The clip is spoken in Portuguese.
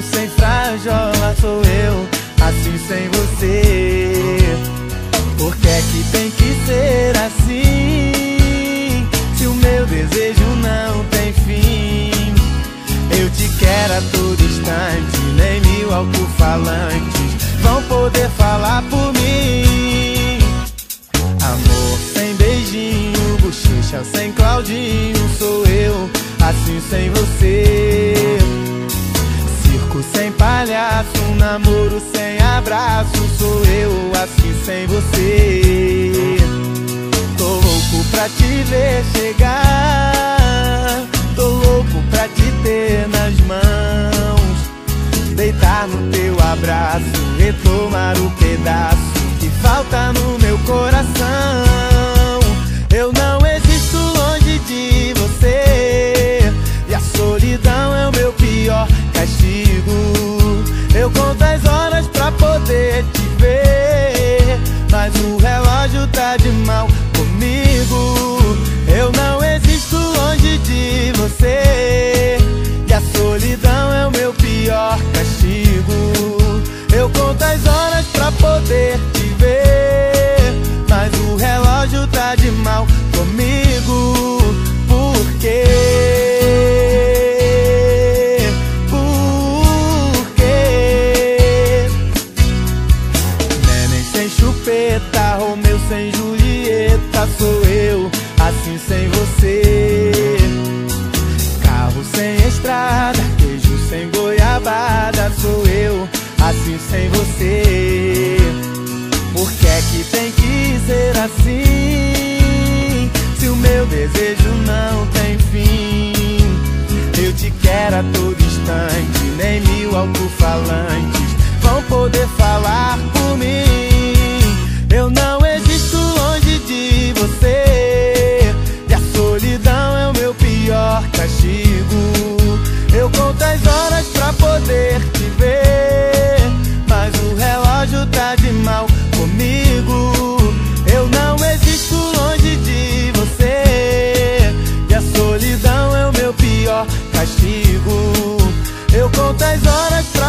namoro sem frajola sou eu, assim sem você. Por que é que tem que ser assim? Se o meu desejo não tem fim. Eu te quero a todo instante, nem mil alto-falantes vão poder falar por mim. Amor sem beijinho, bochecha sem Claudinho sou eu, assim sem você. Circo sem palhaço, um namoro sem abraço sou eu, assim sem você. Tô louco pra te ver chegar, tô louco pra te ter nas mãos, deitar no teu abraço, retomar o pedaço que falta no meu coração. Eu não existo longe de você, e a solidão é o meu pior castigo. Eu conto as horas pra poder te ver, mas o relógio tá de mal comigo. Eu não existo longe de você, e a solidão é o meu pior castigo. Eu conto as horas pra poder te ver, mas o relógio tá de mal comigo. Por quê? Por quê? Neném sem chupeta, Romeu sem Julieta sou eu, assim sem você. Carro sem estrada, queijo sem goiabada sou eu, assim sem você. Por que é que tem que ser assim? Se o meu desejo não tem fim. Eu te quero a todo instante, nem mil alto-falantes vão poder falar por mim. Eu não existo longe de você, e a solidão é o meu pior castigo. Eu conto as horas pra poder te ver, mas o relógio tá de mal comigo. Eu não existo longe de você, e a solidão é o meu pior castigo. Eu conto as horas pra